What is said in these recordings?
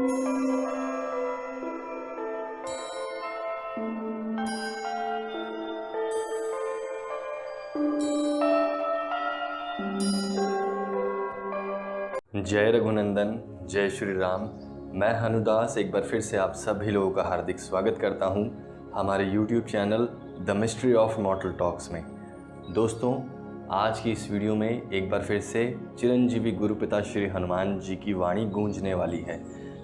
जय रघुनंदन, जय श्री राम। मैं हनुदास एक बार फिर से आप सभी लोगों का हार्दिक स्वागत करता हूं हमारे YouTube channel the mystery of मॉर्टल talks में। दोस्तों, आज की इस वीडियो में एक बार फिर से चिरंजीवी गुरुपिता श्री हनुमान जी की वाणी गूंजने वाली है,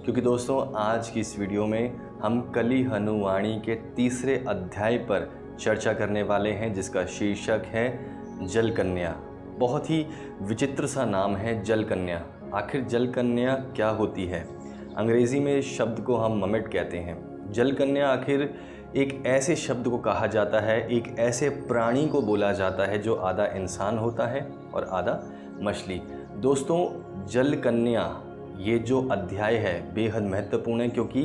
क्योंकि दोस्तों आज की इस वीडियो में हम कली हनुवाणी के तीसरे अध्याय पर चर्चा करने वाले हैं, जिसका शीर्षक है जल कन्या। बहुत ही विचित्र सा नाम है जल कन्या। आखिर जल कन्या क्या होती है? अंग्रेज़ी में इस शब्द को हम ममेट कहते हैं। जल कन्या आखिर एक ऐसे शब्द को कहा जाता है, एक ऐसे प्राणी को बोला जाता है जो आधा इंसान होता है और आधा मछली। दोस्तों, जल कन्या ये जो अध्याय है बेहद महत्वपूर्ण है, क्योंकि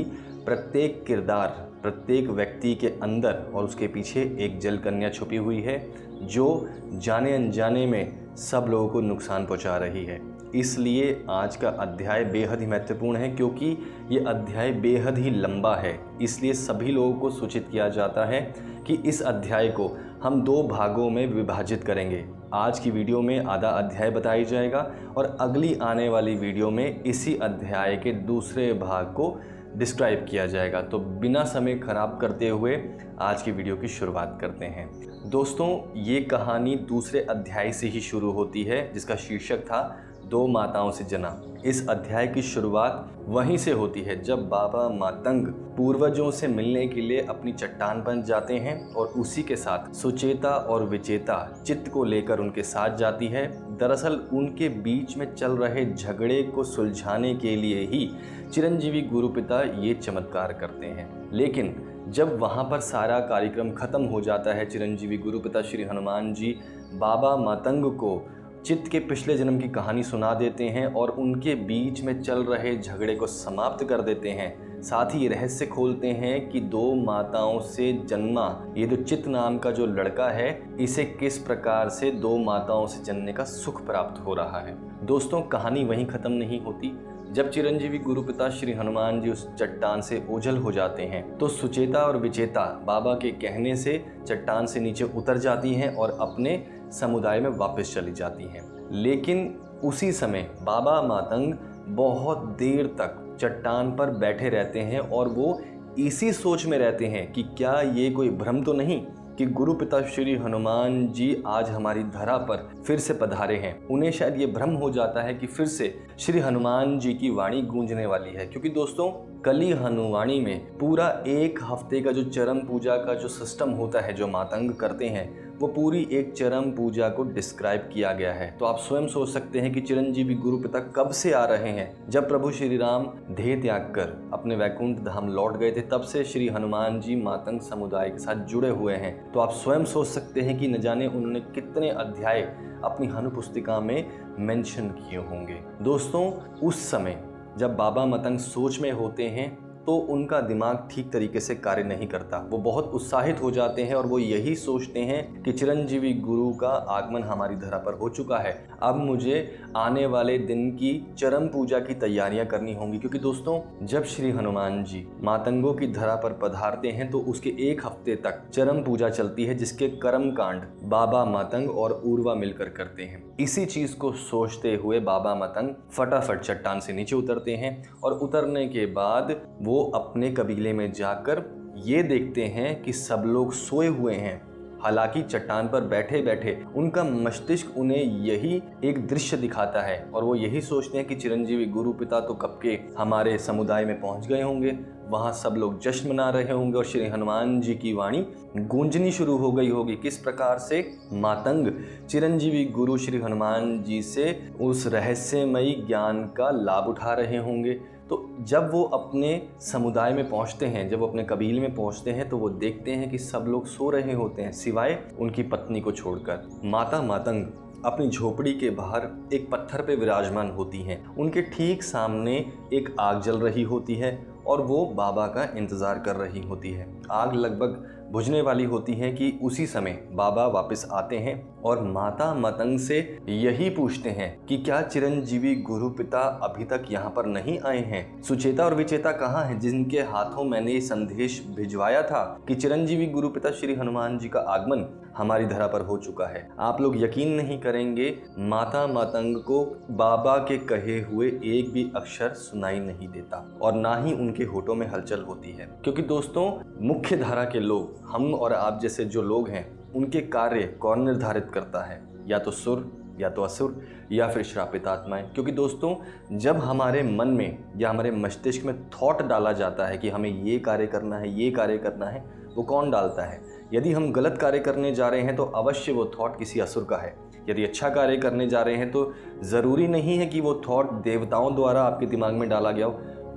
प्रत्येक किरदार, प्रत्येक व्यक्ति के अंदर और उसके पीछे एक जल कन्या छुपी हुई है, जो जाने अनजाने में सब लोगों को नुकसान पहुंचा रही है। इसलिए आज का अध्याय बेहद ही महत्वपूर्ण है, क्योंकि ये अध्याय बेहद ही लंबा है। इसलिए सभी लोगों को सूचित किया जाता है कि इस अध्याय को हम 2 भागों में विभाजित करेंगे। आज की वीडियो में आधा अध्याय बताया जाएगा और अगली आने वाली वीडियो में इसी अध्याय के दूसरे भाग को डिस्क्राइब किया जाएगा। तो बिना समय खराब करते हुए आज की वीडियो की शुरुआत करते हैं। दोस्तों, ये कहानी दूसरे अध्याय से ही शुरू होती है, जिसका शीर्षक था 2 माताओं से जना। इस अध्याय की शुरुआत वहीं से होती है जब बाबा मातंग पूर्वजों से मिलने के लिए अपनी चट्टान पर जाते हैं और उसी के साथ सुचेता और विचेता चित्त को लेकर उनके साथ जाती है। दरअसल उनके बीच में चल रहे झगड़े को सुलझाने के लिए ही चिरंजीवी गुरुपिता ये चमत्कार करते हैं। लेकिन जब वहाँ पर सारा कार्यक्रम खत्म हो जाता है, चिरंजीवी गुरुपिता श्री हनुमान जी बाबा मातंग को चित्त के पिछले जन्म की कहानी सुना देते हैं और उनके बीच में चल रहे झगड़े को समाप्त कर देते हैं। साथ ही रहस्य खोलते हैं कि 2 माताओं से जन्मा ये जो चित्त नाम का जो लड़का है, इसे किस प्रकार से 2 माताओं से जन्मने का सुख प्राप्त हो रहा है। दोस्तों, कहानी वहीं ख़त्म नहीं होती। जब चिरंजीवी गुरुपिता श्री हनुमान जी उस चट्टान से ओझल हो जाते हैं, तो सुचेता और विचेता बाबा के कहने से चट्टान से नीचे उतर जाती हैं और अपने समुदाय में वापस चली जाती हैं। लेकिन उसी समय बाबा मातंग बहुत देर तक चट्टान पर बैठे रहते हैं और वो इसी सोच में रहते हैं कि क्या ये कोई भ्रम तो नहीं कि गुरुपिता श्री हनुमान जी आज हमारी धरा पर फिर से पधारे हैं। उन्हें शायद ये भ्रम हो जाता है कि फिर से श्री हनुमान जी की वाणी गूंजने वाली है, क्योंकि दोस्तों कली हनुवाणी में पूरा 1 हफ्ते का जो चरम पूजा का जो सिस्टम होता है, जो मातंग करते हैं, वो पूरी एक चरम पूजा को डिस्क्राइब किया गया है। तो आप स्वयं सोच सकते हैं कि चिरंजीवी गुरुपिता कब से आ रहे हैं। जब प्रभु श्री राम देह त्याग कर अपने वैकुंठ धाम लौट गए थे, तब से श्री हनुमान जी मातंग समुदाय के साथ जुड़े हुए हैं। तो आप स्वयं सोच सकते हैं कि न जाने उन्होंने कितने अध्याय अपनी हनु पुस्तिका में मेंशन किए होंगे। दोस्तों, उस समय जब बाबा मातंग सोच में होते हैं तो उनका दिमाग ठीक तरीके से कार्य नहीं करता। वो बहुत उत्साहित हो जाते हैं और वो यही सोचते हैं कि चिरंजीवी गुरु का आगमन हमारी धरा पर हो चुका है। अब मुझे आने वाले दिन की चरम पूजा की तैयारियां करनी होंगी, क्योंकि दोस्तों जब श्री हनुमान जी मातंगों की धरा पर पधारते हैं तो उसके 1 हफ्ते तक चरम पूजा चलती है, जिसके कर्म कांड बाबा मातंग और उर्वा मिलकर करते हैं। इसी चीज को सोचते हुए बाबा मातंग फटाफट चट्टान से नीचे उतरते हैं और उतरने के बाद वो अपने कबीले में जाकर ये देखते हैं कि सब लोग सोए हुए हैं। हालांकि चट्टान पर बैठे बैठे उनका मस्तिष्क उन्हें यही एक दृश्य दिखाता है और वो यही सोचते हैं कि चिरंजीवी गुरुपिता तो कब के हमारे समुदाय में पहुंच गए होंगे, वहाँ सब लोग जश्न मना रहे होंगे और श्री हनुमान जी की वाणी गूंजनी शुरू हो गई होगी। किस प्रकार से मातंग चिरंजीवी गुरु श्री हनुमान जी से उस रहस्यमयी ज्ञान का लाभ उठा रहे होंगे। तो जब वो अपने समुदाय में पहुंचते हैं, जब वो अपने कबीले में पहुंचते हैं, तो वो देखते हैं कि सब लोग सो रहे होते हैं सिवाय उनकी पत्नी को छोड़कर। माता मातंग अपनी झोपड़ी के बाहर एक पत्थर पे विराजमान होती हैं। उनके ठीक सामने एक आग जल रही होती है और वो बाबा का इंतज़ार कर रही होती है। आग लगभग बुझने वाली होती हैं कि उसी समय बाबा वापस आते हैं और माता मतंग से यही पूछते हैं कि क्या चिरंजीवी गुरु पिता अभी तक यहाँ पर नहीं आए हैं? सुचेता और विचेता कहाँ हैं जिनके हाथों मैंने ये संदेश भिजवाया था कि चिरंजीवी गुरु पिता श्री हनुमान जी का आगमन हमारी धरा पर हो चुका है। आप लोग यकीन नहीं करेंगे, माता मतंग को बाबा के कहे हुए एक भी अक्षर सुनाई नहीं देता और ना ही उनके होठों में हलचल होती है। क्योंकि दोस्तों, मुख्य धारा के लोग, हम और आप जैसे जो लोग हैं, उनके कार्य कौन निर्धारित करता है? या तो सुर, या तो असुर, या फिर श्रापित आत्माएं। क्योंकि दोस्तों, जब हमारे मन में या हमारे मस्तिष्क में थॉट डाला जाता है कि हमें ये कार्य करना है, ये कार्य करना है, वो कौन डालता है? यदि हम गलत कार्य करने जा रहे हैं तो अवश्य वो थॉट किसी असुर का है। यदि अच्छा कार्य करने जा रहे हैं तो ज़रूरी नहीं है कि वो थॉट देवताओं द्वारा आपके दिमाग में डाला गया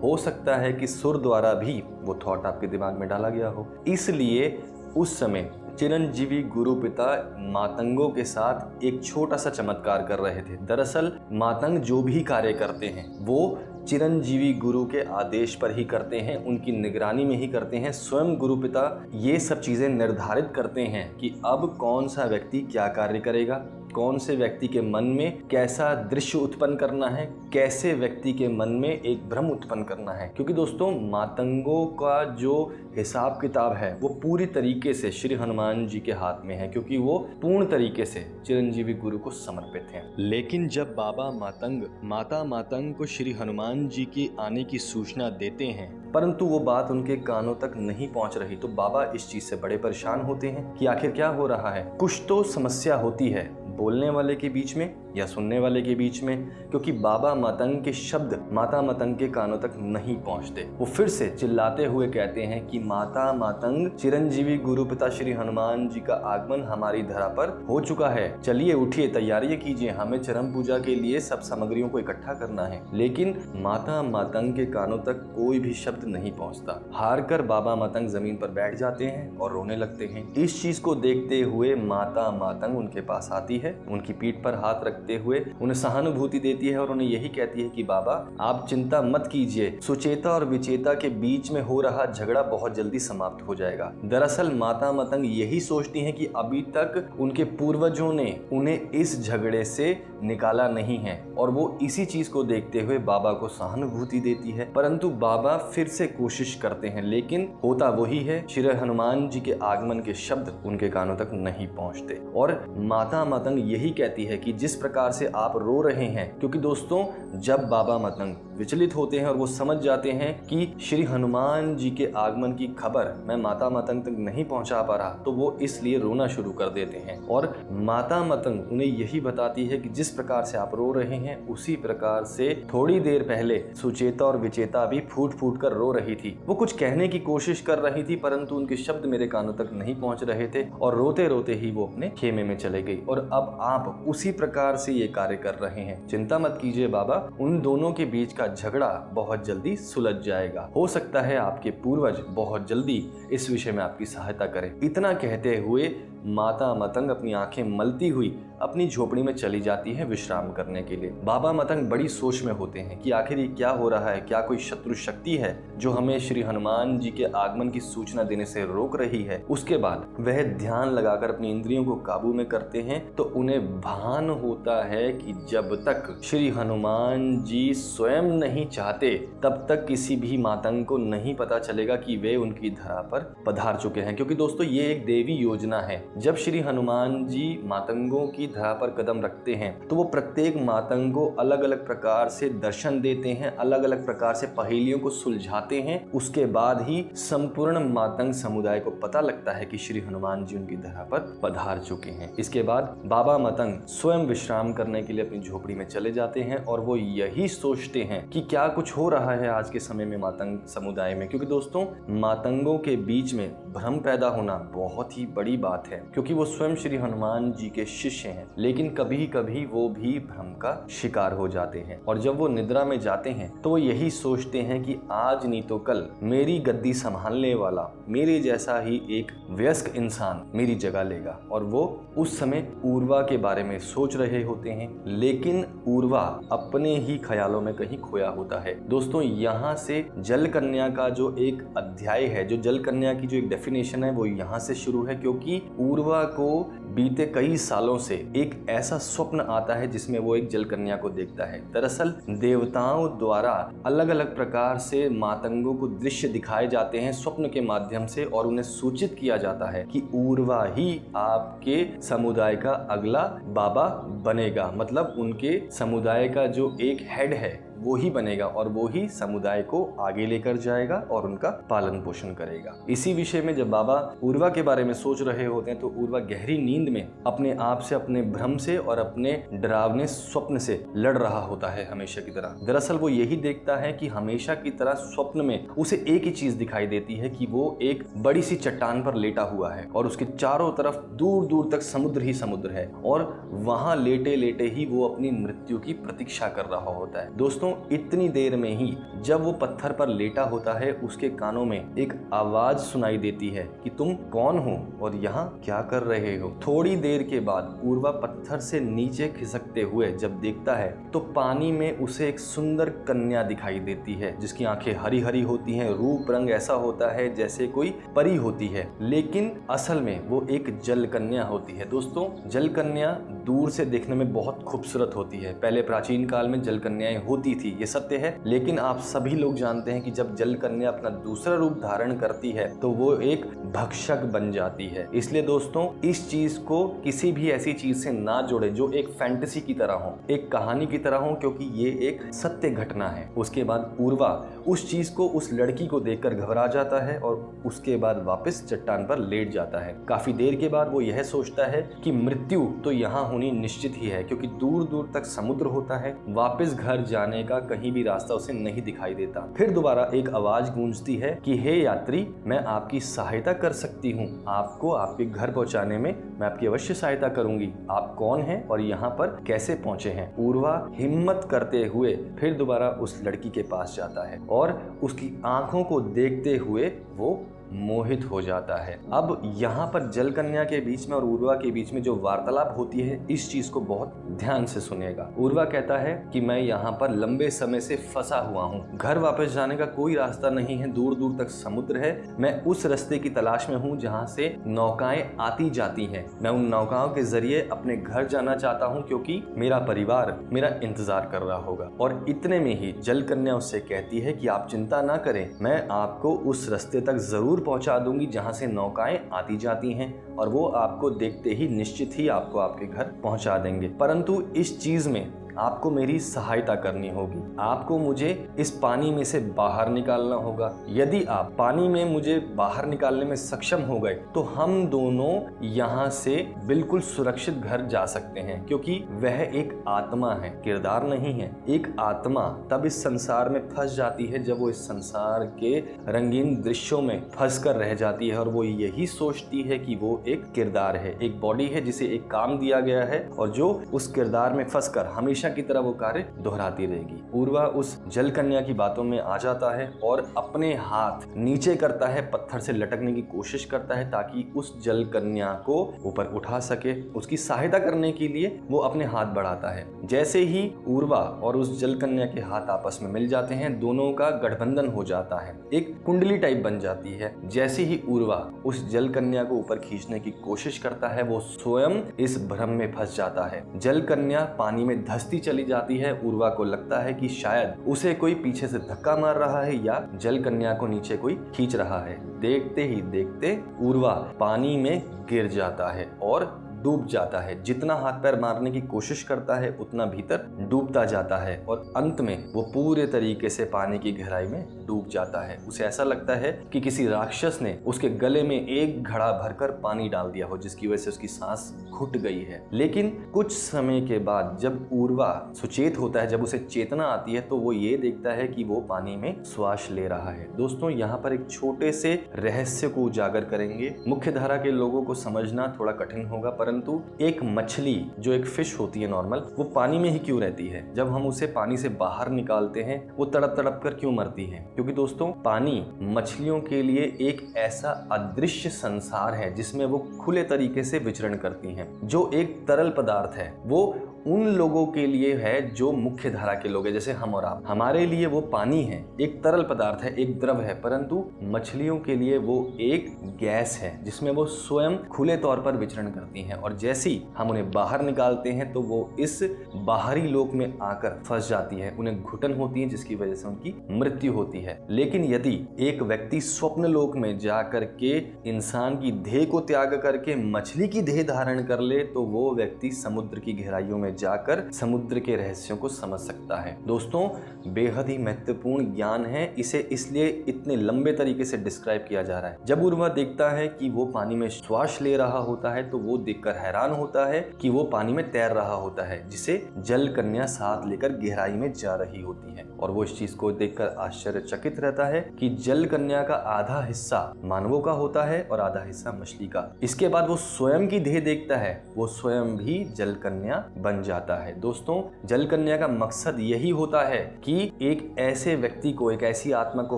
हो सकता है कि सुर द्वारा भी वो थॉट आपके दिमाग में डाला गया हो। इसलिए उस समय चिरंजीवी गुरु पिता मातंगों के साथ एक छोटा सा चमत्कार कर रहे थे। दरअसल मातंग जो भी कार्य करते हैं वो चिरंजीवी गुरु के आदेश पर ही करते हैं, उनकी निगरानी में ही करते हैं। स्वयं गुरु पिता ये सब चीज़ें निर्धारित करते हैं कि अब कौन सा व्यक्ति क्या कार्य करेगा, कौन से व्यक्ति के मन में कैसा दृश्य उत्पन्न करना है, कैसे व्यक्ति के मन में एक भ्रम उत्पन्न करना है। क्योंकि दोस्तों, मातंगों का जो हिसाब किताब है वो पूरी तरीके से श्री हनुमान जी के हाथ में है, क्योंकि वो पूर्ण तरीके से चिरंजीवी गुरु को समर्पित हैं। लेकिन जब बाबा मातंग माता मातंग को श्री हनुमान जी के आने की सूचना देते हैं, परंतु वो बात उनके कानों तक नहीं पहुंच रही, तो बाबा इस चीज से बड़े परेशान होते हैं कि आखिर क्या हो रहा है। कुछ तो समस्या होती है बोलने वाले के बीच में या सुनने वाले के बीच में, क्योंकि बाबा मतंग के शब्द माता मतंग के कानों तक नहीं पहुंचते। वो फिर से चिल्लाते हुए कहते हैं कि माता मतंग, चिरंजीवी गुरु पिता श्री हनुमान जी का आगमन हमारी धरा पर हो चुका है। चलिए उठिए, तैयारियां कीजिए, हमें चरम पूजा के लिए सब सामग्रियों को इकट्ठा करना है। लेकिन माता मतंग के कानों तक कोई भी शब्द नहीं पहुंचता। हार कर बाबा मतंग जमीन पर बैठ जाते हैं और रोने लगते हैं। इस चीज को देखते हुए माता मतंग उनके पास आती है, उनकी पीठ पर हाथ रखते हुए उन्हें सहानुभूति देती है और उन्हें यही कहती है कि बाबा आप चिंता मत कीजिए, सुचेता और विचेता के बीच में हो रहा झगड़ा बहुत जल्दी समाप्त हो जाएगा। दरअसल माता मतंग यही सोचती हैं कि अभी तक उनके पूर्वजों ने उन्हें इस झगड़े से निकाला नहीं है और वो इसी चीज को देखते हुए बाबा को सहानुभूति देती है। परंतु बाबा फिर से कोशिश करते हैं, लेकिन होता वही है, श्री हनुमान जी के आगमन के शब्द उनके कानों तक नहीं पहुंचते। और माता मतंग यही कहती है कि जिस प्रकार से आप रो रहे हैं, क्योंकि दोस्तों जब बाबा मतंग विचलित होते हैं और वो समझ जाते हैं कि श्री हनुमान जी के आगमन की खबर मैं माता मतंग तक नहीं पहुंचा पा रहा, तो वो इसलिए रोना शुरू कर देते हैं। और माता मतंग उन्हें यही बताती है कि जिस प्रकार से आप रो रहे हैं उसी प्रकार से थोड़ी देर पहले सुचेता और विचेता भी फूट फूट कर रो रही थी। वो कुछ कहने की कोशिश कर रही थी, परंतु उनके शब्द मेरे कानों तक नहीं पहुंच रहे थे और रोते रोते ही वो अपने खेमे में चले गई। और अब आप उसी प्रकार से ये कार्य कर रहे हैं। चिंता मत कीजिए बाबा, उन दोनों के बीच का झगड़ा बहुत जल्दी सुलझ जाएगा। हो सकता है आपके पूर्वज बहुत जल्दी इस विषय में आपकी सहायता करें। इतना कहते हुए माता मतंग अपनी आंखें मलती हुई अपनी झोपड़ी में चली जाती है विश्राम करने के लिए। बाबा मतंग बड़ी सोच में होते हैं कि आखिर ये क्या हो रहा है, क्या कोई शत्रु शक्ति है जो हमें श्री हनुमान जी के आगमन की सूचना देने से रोक रही है। उसके बाद वह ध्यान लगाकर अपनी इंद्रियों को काबू में करते हैं तो उन्हें भान होता है कि जब तक श्री हनुमान जी स्वयं नहीं चाहते तब तक किसी भी मातंग को नहीं पता चलेगा कि वे उनकी धरा पर पधार चुके हैं। क्योंकि दोस्तों ये एक देवी योजना है। जब श्री हनुमान जी मातंगों की धरा पर कदम रखते हैं तो वो प्रत्येक मातंग को अलग अलग प्रकार से दर्शन देते हैं, अलग अलग प्रकार से पहेलियों को सुलझाते हैं। उसके बाद ही संपूर्ण मातंग समुदाय को पता लगता है कि श्री हनुमान जी उनकी धरा पर पधार चुके हैं। इसके बाद बाबा मतंग स्वयं विश्राम करने के लिए अपनी झोपड़ी में चले जाते हैं और वो यही सोचते हैं कि क्या कुछ हो रहा है आज के समय में मातंग समुदाय में। क्योंकि दोस्तों मातंगों के बीच में भ्रम पैदा होना बहुत ही बड़ी बात है, क्योंकि वो स्वयं श्री हनुमान जी के शिष्य हैं, लेकिन कभी कभी वो भी भ्रम का शिकार हो जाते हैं। और जब वो निद्रा में जाते हैं तो वो यही सोचते हैं कि आज नहीं तो कल मेरी गद्दी संभालने वाला मेरे जैसा ही एक वयस्क इंसान मेरी जगह लेगा। और वो उस समय उर्वा के बारे में सोच रहे होते हैं, लेकिन उर्वा अपने ही ख्यालों में कहीं खो खोया होता है। दोस्तों यहाँ से जल कन्या का जो एक अध्याय है, जो जल कन्या की जो एक डेफिनेशन है वो यहाँ से शुरू है, क्योंकि उर्वा को बीते कई सालों से एक ऐसा स्वप्न आता है जिसमें वो एक जल कन्या को देखता है। दरअसल देवताओं द्वारा अलग अलग प्रकार से मातंगों को दृश्य दिखाए जाते हैं स्वप्न के माध्यम से, और उन्हें सूचित किया जाता है कि उर्वा ही आपके समुदाय का अगला बाबा बनेगा, मतलब उनके समुदाय का जो एक हेड है वो ही बनेगा और वो ही समुदाय को आगे लेकर जाएगा और उनका पालन पोषण करेगा। इसी विषय में जब बाबा उर्वा के बारे में सोच रहे होते हैं तो उर्वा गहरी नींद में अपने आप से, अपने भ्रम से और अपने डरावने स्वप्न से लड़ रहा होता है हमेशा की तरह। दरअसल वो यही देखता है कि हमेशा की तरह स्वप्न में उसे एक ही चीज दिखाई देती है कि वो एक बड़ी सी चट्टान पर लेटा हुआ है और उसके चारों तरफ दूर दूर तक समुद्र ही समुद्र है, और वहां लेटे लेटे ही वो अपनी मृत्यु की प्रतीक्षा कर रहा होता है। दोस्तों इतनी देर में ही जब वो पत्थर पर लेटा होता है उसके कानों में एक आवाज सुनाई देती है कि तुम कौन हो और यहाँ क्या कर रहे हो। थोड़ी देर के बाद उर्वा पत्थर से नीचे खिसकते हुए जब देखता है तो पानी में उसे एक सुंदर कन्या दिखाई देती है जिसकी आंखें हरी हरी होती हैं, रूप रंग ऐसा होता है जैसे कोई परी होती है, लेकिन असल में वो एक जल कन्या होती है। दोस्तों जल कन्या दूर से देखने में बहुत खूबसूरत होती है। पहले प्राचीन काल में जल कन्याएं होती थी, ये सत्य है, लेकिन आप सभी लोग जानते हैं कि जब जल कन्या अपना दूसरा रूप धारण करती है तो वो एक भक्षक बन जाती है। इसलिए दोस्तों इस चीज को किसी भी ऐसी चीज से ना जोड़े जो एक फैंटेसी की तरह हो, एक कहानी की तरह हो, क्योंकि ये एक सत्य घटना है। उसके बाद उर्वा उस चीज को, उस लड़की को देखकर घबरा जाता है और उसके बाद वापस चट्टान पर लेट जाता है। काफी देर के बाद वो यह सोचता है कि मृत्यु तो यहाँ होनी निश्चित ही है, क्योंकि दूर दूर तक समुद्र होता है, वापस घर जाने का कहीं भी रास्ता उसे नहीं दिखाई देता। फिर दोबारा एक आवाज गूंजती है कि हे यात्री, मैं आपकी सहायता कर सकती हूँ, आपको आपके घर पहुँचाने में मैं आपकी अवश्य सहायता करूंगी। आप कौन हैं और यहाँ पर कैसे पहुंचे हैं? उर्वा हिम्मत करते हुए फिर दोबारा उस लड़की के पास जाता है और उसकी आंखों को देखते हुए वो मोहित हो जाता है। अब यहाँ पर जल कन्या के बीच में और उर्वा के बीच में जो वार्तालाप होती है, इस चीज को बहुत ध्यान से सुनेगा। उर्वा कहता है कि मैं यहाँ पर लंबे समय से फंसा हुआ हूँ, घर वापस जाने का कोई रास्ता नहीं है, दूर दूर तक समुद्र है, मैं उस रास्ते की तलाश में हूँ जहाँ से नौकाएं आती जाती हैं। मैं उन नौकाओं के जरिए अपने घर जाना चाहता हूँ क्योंकि मेरा परिवार मेरा इंतजार कर रहा होगा। और इतने में ही जल कन्या उससे कहती है कि आप चिंता ना करें, मैं आपको उस रास्ते तक जरूर पहुंचा दूंगी जहां से नौकाएं आती जाती हैं, और वो आपको देखते ही निश्चित ही आपको आपके घर पहुंचा देंगे। परंतु इस चीज में आपको मेरी सहायता करनी होगी, आपको मुझे इस पानी में से बाहर निकालना होगा। यदि आप पानी में मुझे बाहर निकालने में सक्षम हो गए तो हम दोनों यहाँ से बिल्कुल सुरक्षित घर जा सकते हैं, क्योंकि वह एक आत्मा है, किरदार नहीं है। एक आत्मा तब इस संसार में फंस जाती है जब वो इस संसार के रंगीन दृश्यों में फंस कर रह जाती है और वो यही सोचती है कि वो एक किरदार है, एक बॉडी है जिसे एक काम दिया गया है और जो उस किरदार में फंसकर हमेशा की तरह वो कार्य दोहराती रहेगी। उर्वा उस जल कन्या की बातों में आ जाता है और अपने हाथ नीचे करता है, पत्थर से लटकने की कोशिश करता है ताकि उस जल कन्या को ऊपर उठा सके। उसकी सहायता करने के लिए वो अपने हाथ बढ़ाता है। जैसे ही उर्वा और उस जल कन्या के हाथ आपस में मिल जाते हैं, दोनों का गठबंधन हो जाता है, एक कुंडली टाइप बन जाती है। जैसे ही उर्वा उस जल कन्या को ऊपर खींचने की कोशिश करता है, वो स्वयं इस भ्रम में फंस जाता है। जल कन्या पानी में धंसती चली जाती है। उर्वा को लगता है कि शायद उसे कोई पीछे से धक्का मार रहा है या जल कन्या को नीचे कोई खींच रहा है। देखते ही देखते उर्वा पानी में गिर जाता है और डूब जाता है। जितना हाथ पैर मारने की कोशिश करता है उतना भीतर डूबता जाता है और अंत में वो पूरे तरीके से पानी की गहराई में डूब जाता है। उसे ऐसा लगता है कि किसी राक्षस ने उसके गले में एक घड़ा भरकर पानी डाल दिया हो, जिसकी वजह से उसकी सांस घुट गई है। लेकिन कुछ समय के बाद जब उर्वा सुचेत होता है, जब उसे चेतना आती है, तो वो ये देखता है कि वो पानी में श्वास ले रहा है। दोस्तों यहाँ पर एक छोटे से रहस्य को उजागर करेंगे। मुख्य धारा के लोगों को समझना थोड़ा कठिन होगा, परंतु एक मछली जो एक फिश होती है नॉर्मल, वो पानी में ही क्यों रहती है? जब हम उसे पानी से बाहर निकालते हैं वो तड़प तड़प कर क्यों मरती है? क्योंकि दोस्तों पानी मछलियों के लिए एक ऐसा अदृश्य संसार है जिसमें वो खुले तरीके से विचरण करती हैं। जो एक तरल पदार्थ है वो उन लोगों के लिए है जो मुख्य धारा के लोग हैं, जैसे हम और आप। हमारे लिए वो पानी है, एक तरल पदार्थ है, एक द्रव है, परंतु मछलियों के लिए वो एक गैस है जिसमें वो स्वयं खुले तौर पर विचरण करती हैं, और जैसे ही हम उन्हें बाहर निकालते हैं तो वो इस बाहरी लोक में आकर फंस जाती है, उन्हें घुटन होती है जिसकी वजह से उनकी मृत्यु होती है। लेकिन यदि एक व्यक्ति स्वप्न लोक में जाकर के इंसान की देह को त्याग करके मछली की देह धारण कर ले तो वो व्यक्ति समुद्र की गहराइयों में जाकर समुद्र के रहस्यों को समझ सकता है। दोस्तों, बेहद ही महत्वपूर्ण ज्ञान है, इसे इसलिए इतने लंबे तरीके से डिस्क्राइब किया जा रहा है। जब उर्वा देखता है कि वो पानी में श्वास ले रहा होता है तो वो देखकर हैरान होता है कि वो पानी में तैर रहा होता है, जिसे जल कन्या साथ लेकर गहराई में जा रही होती है। और वो इस चीज को देखकर आश्चर्यचकित रहता है कि जल कन्या का आधा हिस्सा मानवों का होता है और आधा हिस्सा मछली का। इसके बाद वो स्वयं की देह देखता है, वो स्वयं भी जल कन्या बन जाता है। दोस्तों, जल कन्या का मकसद यही होता है कि एक ऐसे व्यक्ति को, एक ऐसी आत्मा को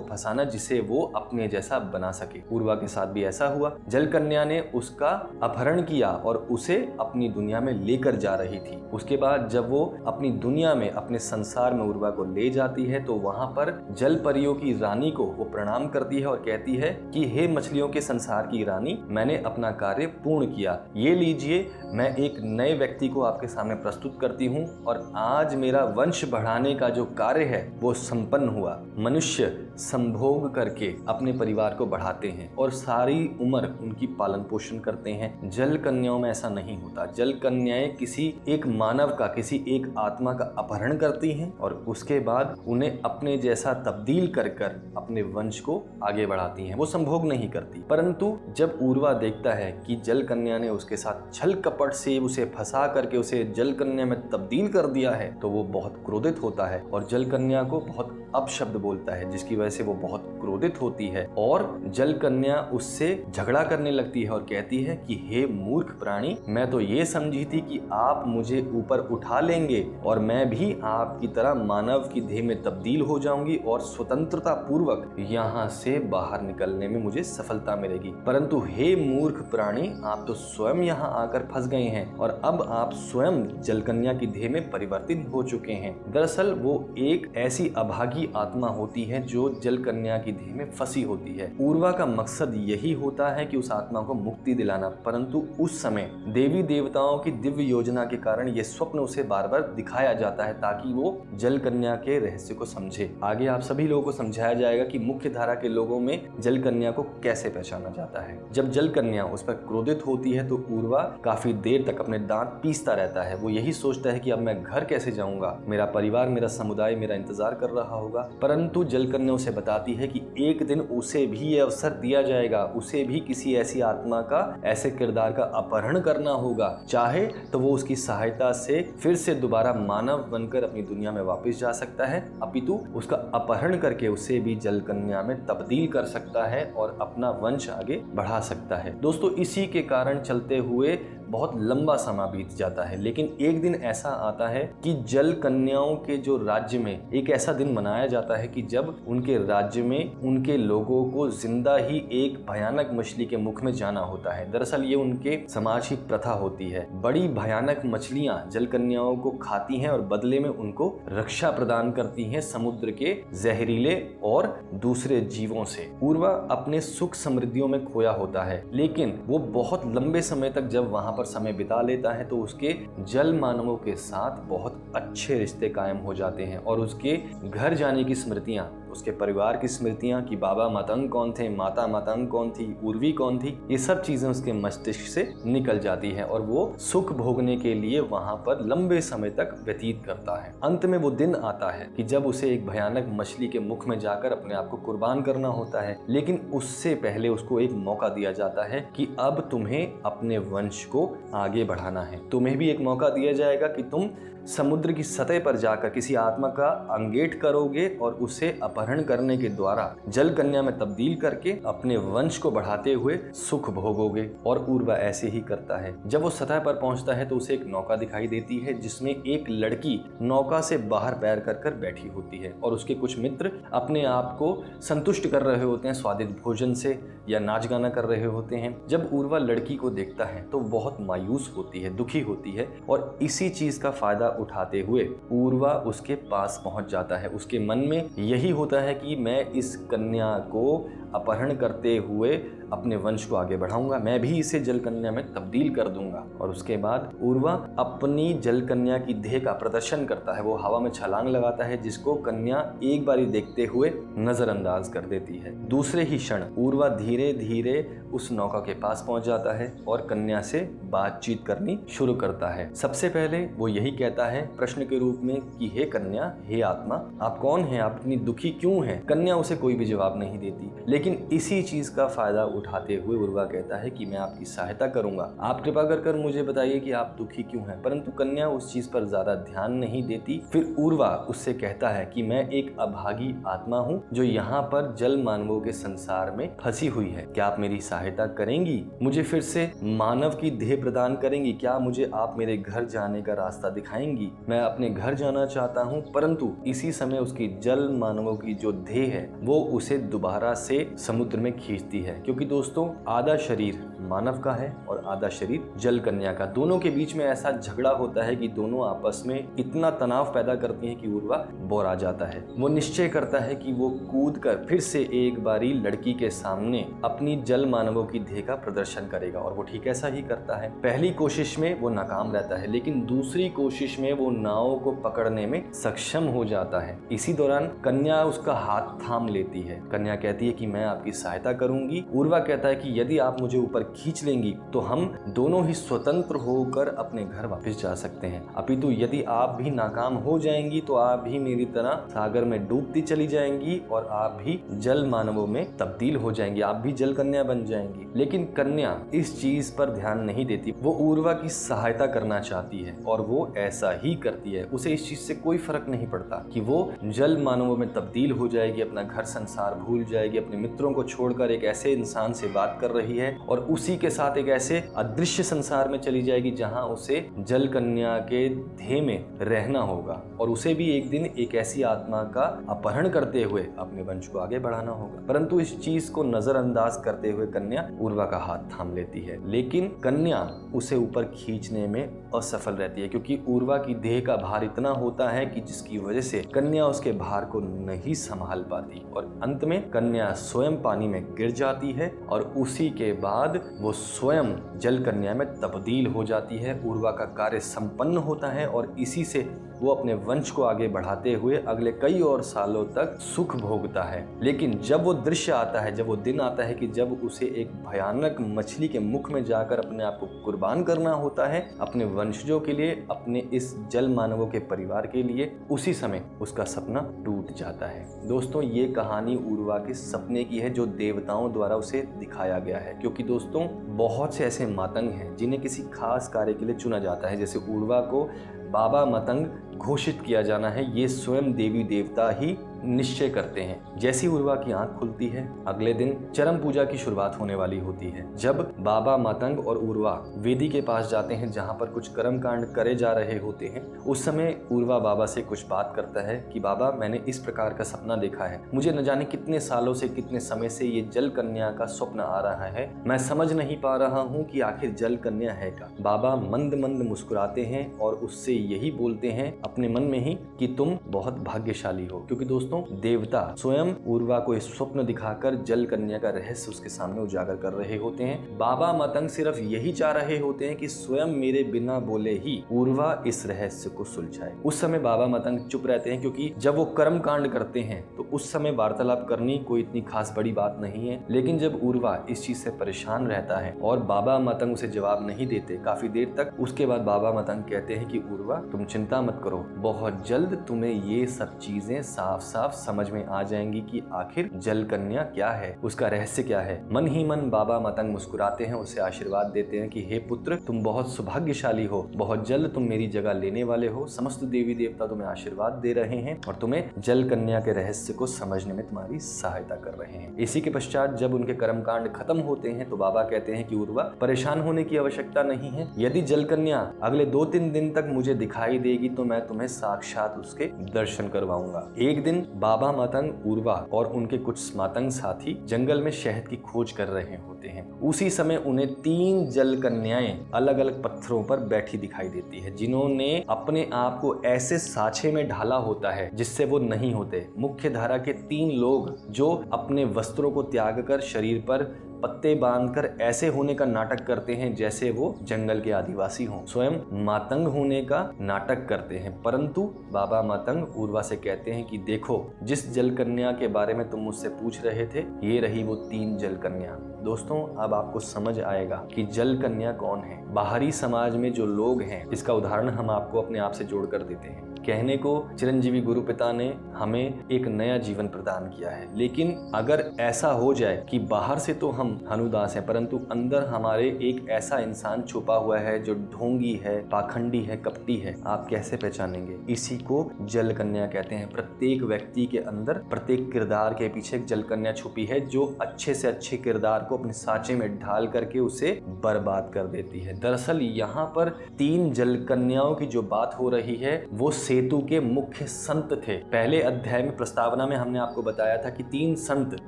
फंसाना जिसे वो अपने जैसा बना सके। उर्वा के साथ भी ऐसा हुआ। जल कन्या ने उसका अपहरण किया और उसे अपनी दुनिया में लेकर जा रही थी। उसके बाद जब वो अपनी दुनिया में, अपने संसार में उर्वा को ले जाती है तो वहां पर जल परियों की रानी को वो प्रणाम करती है और कहती है कि हे मछलियों के संसार की रानी, मैंने अपना कार्य पूर्ण किया, ये लीजिए, मैं एक नए व्यक्ति को आपके सामने प्रस्तुत करती हूँ और आज मेरा वंश बढ़ाने का जो कार्य है वो संपन्न हुआ। मनुष्य संभोग करके अपने परिवार को बढ़ाते हैं और सारी उम्र उनकी पालन पोषण करते हैं। जल कन्याओं में ऐसा नहीं होता। जल कन्याएं किसी एक मानव का, किसी एक आत्मा का अपहरण करती हैं और उसके बाद उन्हें अपने जैसा तब्दील कर कर अपने वंश को आगे बढ़ाती हैं। वो संभोग नहीं करती। परंतु जब उर्वा देखता है कि जल कन्या ने उसके साथ छल कपट से उसे फंसा करके उसे जल कन्या में तब्दील कर दिया है तो वो बहुत क्रोधित होता है और जल कन्या को बहुत अपशब्द बोलता है, जिसकी वजह से वो बहुत क्रोधित होती है और जल कन्या उससे झगड़ा करने लगती है और कहती है कि हे मूर्ख प्राणी, मैं तो ये समझी थी कि आप मुझे ऊपर उठा लेंगे और मैं भी आपकी तरह मानव की देह में तब्दील हो जाऊंगी और स्वतंत्रता पूर्वक यहाँ से बाहर निकलने में मुझे सफलता मिलेगी। परंतु हे मूर्ख प्राणी, आप तो स्वयं यहाँ आकर फंस गए हैं और अब आप स्वयं जल कन्या की देह में परिवर्तित हो चुके हैं। दरअसल वो एक ऐसी अभागी आत्मा होती है जो जल कन्या की देह में फंसी होती है। उर्वा का मकसद यही होता है कि उस आत्मा को मुक्ति दिलाना, परंतु उस समय देवी देवताओं की दिव्य योजना के कारण ये स्वप्न उसे बार बार दिखाया जाता है ताकि वो जल कन्या के रहस्य को समझे। आगे आप सभी लोगों को समझाया जाएगा कि मुख्य धारा के लोगों में जल कन्या को कैसे पहचाना जाता है। जब जल कन्या उस पर क्रोधित होती है तो उर्वा काफी देर तक अपने दांत पीसता रहता है। वो यही सोचता है कि अब मैं घर कैसे जाऊंगा, मेरा परिवार, मेरा समुदाय मेरा इंतजार कर रहा होगा। परंतु जल कन्या उसे बताती है कि एक दिन उसे भी ये अवसर दिया जाएगा, उसे भी किसी ऐसी आत्मा का, ऐसे किरदार का अपहरण करना होगा। चाहे तो वो उसकी सहायता से फिर से दोबारा मानव बनकर अपनी दुनिया में वापस जा सकता है, अपितु उसका अपहरण करके उसे भी जल कन्या में तब्दील कर सकता है और अपना वंश आगे बढ़ा सकता है। दोस्तों, इसी के कारण चलते हुए बहुत लंबा समय बीत जाता है, लेकिन एक दिन ऐसा आता है कि जल कन्याओं के जो राज्य में एक ऐसा दिन मनाया जाता है कि जब उनके राज्य में उनके लोगों को जिंदा ही एक भयानक मछली के मुख में जाना होता है। दरअसल ये उनके समाज की प्रथा होती है। बड़ी भयानक मछलियां जल कन्याओं को खाती हैं और बदले में उनको रक्षा प्रदान करती हैं समुद्र के जहरीले और दूसरे जीवों से। उर्वा अपने सुख समृद्धियों में खोया होता है, लेकिन वो बहुत लंबे समय तक जब वहां पर समय बिता लेता है तो उसके जल मानवों के साथ बहुत अच्छे रिश्ते कायम हो जाते हैं और उसके घर जाने की स्मृतियां, उसके परिवार की स्मृतियां कि बाबा मतंग कौन थे, माता मतंग कौन थी, उर्वी कौन थी, ये सब चीजें उसके मस्तिष्क से निकल जाती है और वो सुख भोगने के लिए वहां पर लंबे समय तक व्यतीत करता है। अंत में वो दिन आता है कि जब उसे एक भयानक मछली के मुख में जाकर अपने आप को कुर्बान करना होता है, लेकिन उससे पहले उसको एक मौका दिया जाता है कि अब तुम्हें अपने वंश को आगे बढ़ाना है। तुम्हें भी एक मौका दिया जाएगा कि तुम समुद्र की सतह पर जाकर किसी आत्मा का अंगेठ करोगे और उसे अपहरण अपहरण करने के द्वारा जल कन्या में तब्दील करके अपने वंश को बढ़ाते हुए सुख भोगोगे। और उर्वा ऐसे ही करता है। जब वो सतह पर पहुंचता है तो उसे एक नौका दिखाई देती है जिसमें एक लड़की नौका से बाहर पैर कर कर बैठी होती है और उसके कुछ मित्र अपने आप को संतुष्ट कर रहे होते हैं स्वादिष्ट भोजन से या नाच गाना कर रहे होते हैं। जब उर्वा लड़की को देखता है तो बहुत मायूस होती है, दुखी होती है और इसी चीज का फायदा उठाते हुए उर्वा उसके पास पहुंच जाता है। उसके मन में यही होता है कि मैं इस कन्या को अपहरण करते हुए अपने वंश को आगे बढ़ाऊंगा, मैं भी इसे जल कन्या में तब्दील कर दूंगा। और उसके बाद उर्वा अपनी जल कन्या की देह का प्रदर्शन करता है। वो हवा में छलांग लगाता है जिसको कन्या एक बारी देखते हुए नजरअंदाज कर देती है। दूसरे ही क्षण उर्वा धीरे धीरे उस नौका के पास पहुंच जाता है और कन्या से बातचीत करनी शुरू करता है। सबसे पहले वो यही कहता है प्रश्न के रूप में कि हे कन्या, हे आत्मा, आप कौन हैं, आप इतनी दुखी क्यों हैं? कन्या उसे कोई भी जवाब नहीं देती, लेकिन इसी चीज का फायदा उठाते हुए उर्वा कहता है कि मैं आपकी सहायता करूंगा, आप कृपा कर मुझे बताइए कि आप दुखी क्यों हैं। परंतु कन्या उस चीज पर ज्यादा ध्यान नहीं देती। फिर उर्वा उससे कहता है कि मैं एक अभागी आत्मा हूँ जो यहाँ पर जल मानवों के संसार में फंसी हुई है, क्या आप मेरी सहायता करेंगी, मुझे फिर से मानव की देह प्रदान करेंगी, क्या मुझे आप मेरे घर जाने का रास्ता दिखाएंगी? मैं अपने घर जाना चाहता हूँ। परंतु इसी समय उसकी जल मानवों की जो देह है वो उसे दोबारा से समुद्र में खींचती है, क्योंकि दोस्तों आधा शरीर मानव का है और आधा शरीर जल कन्या का। दोनों के बीच में ऐसा झगड़ा होता है कि दोनों आपस में इतना तनाव पैदा करती हैं कि उर्वा बोर आ जाता है। वो निश्चय करता है कि वो कूद कर फिर से एक बारी लड़की के सामने अपनी जल मानवों की देह का प्रदर्शन करेगा और वो ठीक ऐसा ही करता है। पहली कोशिश में वो नाकाम रहता है, लेकिन दूसरी कोशिश में वो नाव को पकड़ने में सक्षम हो जाता है। इसी दौरान कन्या उसका हाथ थाम लेती है। कन्या कहती है कि मैं आपकी सहायता करूंगी। उर्वा कहता है कि यदि आप मुझे ऊपर खींच लेंगी तो हम दोनों ही स्वतंत्र होकर अपने घर वापस जा सकते हैं, अपितु यदि आप भी नाकाम हो जाएंगी तो आप भी मेरी तरह सागर में डूबती चली जाएंगी और आप भी जल मानवों में तब्दील हो जाएंगी, आप भी जल कन्या बन जाएंगी। लेकिन कन्या इस चीज पर ध्यान नहीं देती, वो उर्वा की सहायता करना चाहती है और वो ऐसा ही करती है। उसे इस चीज से कोई फर्क नहीं पड़ता कि वो जल मानवों में तब्दील हो जाएगी, अपना घर संसार भूल जाएगी, अपने मित्रों को छोड़कर एक ऐसे इंसान से बात कर रही है और उसी के साथ एक ऐसे अदृश्य संसार में चली जाएगी जहां उसे जल कन्या के देह में रहना होगा और उसे भी एक दिन एक ऐसी आत्मा का अपहरण करते हुए अपने वंश को आगे बढ़ाना होगा। परंतु इस चीज को नजरअंदाज करते हुए कन्या उर्वा का हाथ थाम लेती है, लेकिन कन्या उसे ऊपर खींचने में असफल रहती है, क्योंकि उर्वा की देह का भार इतना होता है कि जिसकी वजह से कन्या उसके भार को नहीं संभाल पाती और अंत में कन्या स्वयं पानी में गिर जाती है और उसी के बाद वो स्वयं जल कन्या में तब्दील हो जाती है। उर्वा का कार्य संपन्न होता है और इसी से वो अपने वंश को आगे बढ़ाते हुए अगले कई और सालों तक सुख भोगता है। लेकिन जब वो दृश्य आता है, जब वो दिन आता है कि जब उसे एक भयानक मछली के मुख में जाकर अपने आप को कुर्बान करना होता है अपने वंशजों के लिए, अपने इस जल मानवों के परिवार के लिए, उसी समय उसका सपना टूट जाता है। दोस्तों ये कहानी उर्वा के सपने की है जो देवताओं द्वारा उसे दिखाया गया है, क्योंकि दोस्तों बहुत से ऐसे मातंग हैं जिन्हें किसी खास कार्य के लिए चुना जाता है। जैसे उर्वा को बाबा मतंग घोषित किया जाना है, ये स्वयं देवी देवता ही निश्चय करते हैं। जैसी उर्वा की आंख खुलती है अगले दिन चरम पूजा की शुरुआत होने वाली होती है। जब बाबा मतंग और उर्वा वेदी के पास जाते हैं जहां पर कुछ कर्म कांड करे जा रहे होते हैं, उस समय उर्वा बाबा से कुछ बात करता है कि बाबा मैंने इस प्रकार का सपना देखा है, मुझे न जाने कितने सालों से कितने समय से ये जल कन्या का स्वप्न आ रहा है, मैं समझ नहीं पा रहा हूँ कि आखिर जल कन्या है क्या। बाबा मंद मंद मुस्कुराते हैं और उससे यही बोलते हैं अपने मन में ही कि तुम बहुत भाग्यशाली हो, क्योंकि दोस्तों देवता स्वयं उर्वा को इस स्वप्न दिखाकर जल कन्या का रहस्य उसके सामने उजागर कर रहे होते हैं। बाबा मतंग सिर्फ यही चाह रहे होते हैं कि स्वयं मेरे बिना बोले ही उर्वा इस रहस्य को सुलझाए। उस समय बाबा मतंग चुप रहते हैं, क्योंकि जब वो कर्म कांड करते हैं तो उस समय वार्तालाप करनी कोई इतनी खास बड़ी बात नहीं है। लेकिन जब उर्वा इस चीज से परेशान रहता है और बाबा मतंग उसे जवाब नहीं देते काफी देर तक, उसके बाद बाबा मतंग कहते हैं कि उर्वा तुम चिंता मत करो, बहुत जल्द तुम्हें ये सब चीजें साफ साफ समझ में आ जाएंगी कि आखिर जल कन्या क्या है, उसका रहस्य क्या है। मन ही मन बाबा मतंग मुस्कुराते हैं, उसे आशीर्वाद देते हैं कि हे पुत्र, तुम बहुत सौभाग्यशाली हो, बहुत जल्द तुम मेरी जगह लेने वाले हो। समस्त देवी देवता तुम्हें आशीर्वाद दे रहे हैं और तुम्हें जल कन्या के रहस्य को समझने में तुम्हारी सहायता कर रहे हैं। इसी के पश्चात जब उनके कर्मकांड खत्म होते हैं तो बाबा कहते हैं कि उर्वा, परेशान होने की आवश्यकता नहीं है। यदि जल कन्या अगले 2-3 दिन तक मुझे दिखाई देगी तो मैं तुम्हें साक्षात उसके दर्शन करवाऊंगा। एक दिन बाबा मतंग, उर्वा और उनके कुछ मातंग साथी जंगल में शहद की खोज कर रहे होते हैं। उसी समय उन्हें 3 जल कन्याएं अलग अलग पत्थरों पर बैठी दिखाई देती है, जिन्होंने अपने आप को ऐसे साँचे में ढाला होता है जिससे वो नहीं होते। मुख्य धारा के 3 लोग जो अपने वस्त्रों को त्याग कर शरीर पर पत्ते बांधकर ऐसे होने का नाटक करते हैं जैसे वो जंगल के आदिवासी हों, स्वयं मातंग होने का नाटक करते हैं। परंतु बाबा मतंग उर्वा से कहते हैं कि देखो, जिस जल कन्या के बारे में तुम मुझसे पूछ रहे थे, ये रही वो 3 जल कन्या। दोस्तों, अब आपको समझ आएगा कि जल कन्या कौन है। बाहरी समाज में जो लोग हैं, इसका उदाहरण हम आपको अपने आप से जोड़कर देते हैं। कहने को चिरंजीवी गुरु पिता ने हमें एक नया जीवन प्रदान किया है, लेकिन अगर ऐसा हो जाए कि बाहर से तो हम हनुदास हैं परंतु अंदर हमारे एक ऐसा इंसान छुपा हुआ है जो ढोंगी है, पाखंडी है, कपटी है, आप कैसे पहचानेंगे? इसी को जल कन्या कहते हैं। प्रत्येक व्यक्ति के अंदर, प्रत्येक किरदार के पीछे एक जल कन्या छुपी है जो अच्छे से अच्छे किरदार को अपने साँचे में ढाल करके उसे बर्बाद कर देती है। दरअसल यहाँ पर 3 जल कन्याओं की जो बात हो रही है वो सेतु के मुख्य संत थे। पहले अध्याय में प्रस्तावना में हमने आपको बताया था कि 3 संत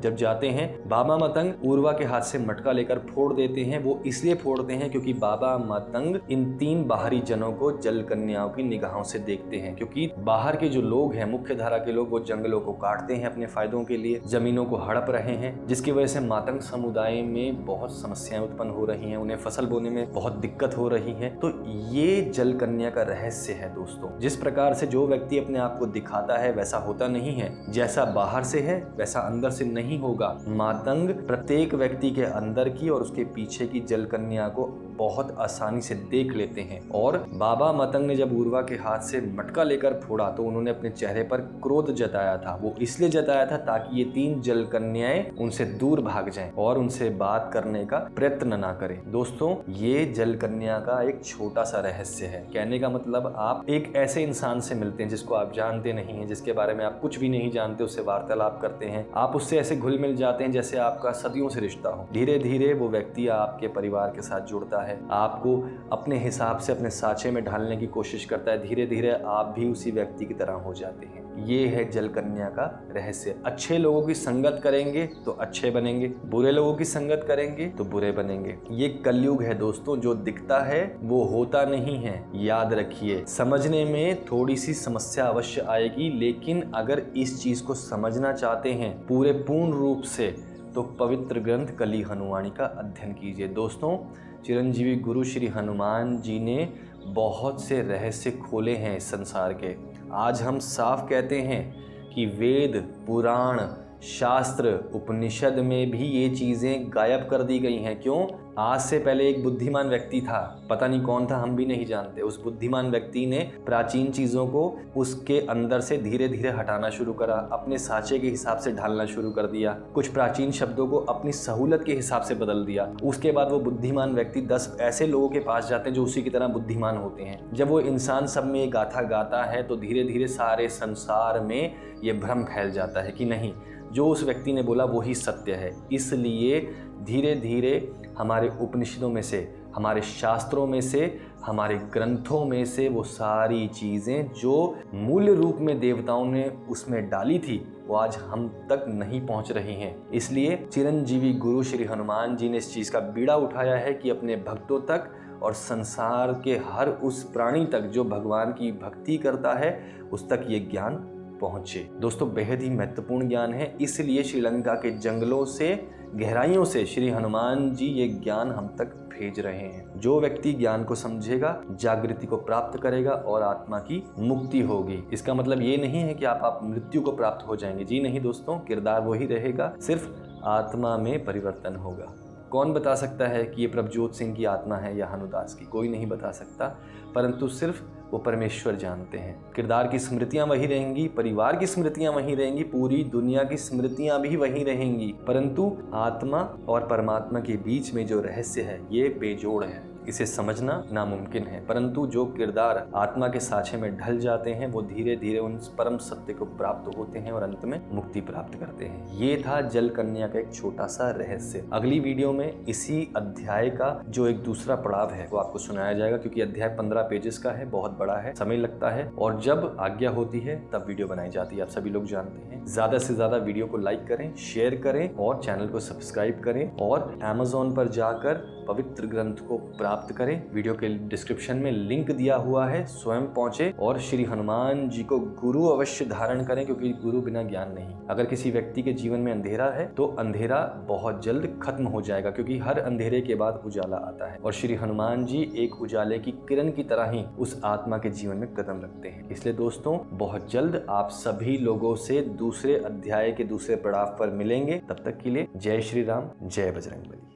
जब जाते हैं, बाबा मतंग उर्वा के हाथ से मटका लेकर फोड़ देते हैं। वो इसलिए फोड़ते हैं क्योंकि बाबा मतंग इन 3 बाहरी जनों को जल कन्याओं की निगाहों से देखते हैं, क्योंकि बाहर के जो लोग हैं, मुख्य धारा के लोग, वो जंगलों को काटते हैं अपने फायदों के लिए, जमीनों को हड़प रहे हैं, जिसकी वजह से मातंग समुदाय में बहुत समस्याएं उत्पन्न हो रही हैं, उन्हें फसल बोने में बहुत दिक्कत हो रही है। तो ये जल कन्या का रहस्य है दोस्तों। जिस प्रकार से जो व्यक्ति अपने आप को दिखाता है वैसा होता नहीं है, जैसा बाहर से है वैसा अंदर से नहीं होगा। मातंग प्रत्येक व्यक्ति के अंदर की और उसके पीछे की जल कन्या को बहुत आसानी से देख लेते हैं। और बाबा मतंग ने जब उर्वा के हाथ से मटका लेकर फोड़ा तो उन्होंने अपने चेहरे पर क्रोध जताया था। वो इसलिए जताया था ताकि ये 3 जल कन्याएं उनसे दूर भाग जाएं और उनसे बात करने का प्रयत्न ना करें। दोस्तों, ये जल कन्या का एक छोटा सा रहस्य है। कहने का मतलब, आप एक ऐसे इंसान से मिलते हैं जिसको आप जानते नहीं हैं, जिसके बारे में आप कुछ भी नहीं जानते, उससे वार्तालाप करते हैं, आप उससे ऐसे घुल मिल जाते हैं जैसे आपका सदियों से रिश्ता हो। धीरे धीरे वो व्यक्ति आपके परिवार के साथ जुड़ता है, आपको अपने हिसाब से अपने साँचे में ढालने की कोशिश करता है। धीरे धीरे आप भी उसी व्यक्ति की तरह हो जाते हैं। ये है जल कन्या का रहस्य। अच्छे लोगों की संगत करेंगे तो अच्छे बनेंगे, बुरे लोगों की संगत करेंगे तो बुरे बनेंगे। ये कलयुग है दोस्तों, जो दिखता है वो होता नहीं है, याद रखिए। समझने में थोड़ी सी समस्या अवश्य आएगी, लेकिन अगर इस चीज को समझना चाहते हैं पूर्ण रूप से तो पवित्र ग्रंथ कली हनुमानी का अध्ययन कीजिए। दोस्तों, चिरंजीवी गुरु श्री हनुमान जी ने बहुत से रहस्य खोले हैं इस संसार के। आज हम साफ कहते हैं कि वेद, पुराण, शास्त्र, उपनिषद में भी ये चीज़ें गायब कर दी गई हैं। क्यों? आज से पहले एक बुद्धिमान व्यक्ति था, पता नहीं कौन था, हम भी नहीं जानते। उस बुद्धिमान व्यक्ति ने प्राचीन चीज़ों को उसके अंदर से धीरे धीरे हटाना शुरू करा, अपने साँचे के हिसाब से ढालना शुरू कर दिया, कुछ प्राचीन शब्दों को अपनी सहूलत के हिसाब से बदल दिया। उसके बाद वो बुद्धिमान व्यक्ति 10 ऐसे लोगों के पास जाते हैं जो उसी की तरह बुद्धिमान होते हैं। जब वो इंसान सब में ये गाथा गाता है तो धीरे धीरे सारे संसार में ये भ्रम फैल जाता है कि नहीं, जो उस व्यक्ति ने बोला वही सत्य है। इसलिए धीरे धीरे हमारे उपनिषदों में से, हमारे शास्त्रों में से, हमारे ग्रंथों में से वो सारी चीज़ें जो मूल रूप में देवताओं ने उसमें डाली थी वो आज हम तक नहीं पहुंच रही हैं। इसलिए चिरंजीवी गुरु श्री हनुमान जी ने इस चीज़ का बीड़ा उठाया है कि अपने भक्तों तक और संसार के हर उस प्राणी तक जो भगवान की भक्ति करता है उस तक ये ज्ञान पहुँचे। दोस्तों, बेहद ही महत्वपूर्ण ज्ञान है, इसलिए श्रीलंका के जंगलों से, गहराइयों से श्री हनुमान जी ये ज्ञान हम तक भेज रहे हैं। जो व्यक्ति ज्ञान को समझेगा, जागृति को प्राप्त करेगा और आत्मा की मुक्ति होगी। इसका मतलब ये नहीं है कि आप मृत्यु को प्राप्त हो जाएंगे। जी नहीं दोस्तों, किरदार वही रहेगा, सिर्फ आत्मा में परिवर्तन होगा। कौन बता सकता है कि ये प्रभजोत सिंह की आत्मा है या हनुदास की? कोई नहीं बता सकता, परंतु सिर्फ वो परमेश्वर जानते हैं। किरदार की स्मृतियां वही रहेंगी, परिवार की स्मृतियां वही रहेंगी, पूरी दुनिया की स्मृतियां भी वही रहेंगी, परंतु आत्मा और परमात्मा के बीच में जो रहस्य है ये बेजोड़ है। इसे समझना नामुमकिन है, परंतु जो किरदार आत्मा के साँचे में ढल जाते हैं वो धीरे धीरे उन परम सत्य को प्राप्त होते हैं और अंत में मुक्ति प्राप्त करते हैं। ये था जल कन्या का एक छोटा सा रहस्य। अगली वीडियो में इसी अध्याय का जो एक दूसरा पड़ाव है वो आपको सुनाया जाएगा, क्योंकि अध्याय 15 पेजेस का है, बहुत बड़ा है, समय लगता है, और जब आज्ञा होती है तब वीडियो बनाई जाती है, आप सभी लोग जानते हैं। ज्यादा से ज्यादा वीडियो को लाइक करें, शेयर करें और चैनल को सब्सक्राइब करें, और Amazon पर जाकर पवित्र ग्रंथ को प्राप्त करें। वीडियो के डिस्क्रिप्शन में लिंक दिया हुआ है, स्वयं पहुंचे और श्री हनुमान जी को गुरु अवश्य धारण करें, क्योंकि गुरु बिना ज्ञान नहीं। अगर किसी व्यक्ति के जीवन में अंधेरा है तो अंधेरा बहुत जल्द खत्म हो जाएगा, क्योंकि हर अंधेरे के बाद उजाला आता है, और श्री हनुमान जी एक उजाले की किरण की तरह ही उस आत्मा के जीवन में कदम रखते हैं। इसलिए दोस्तों, बहुत जल्द आप सभी लोगों से दूसरे अध्याय के दूसरे पड़ाव पर मिलेंगे। तब तक के लिए जय श्री राम, जय बजरंगबली।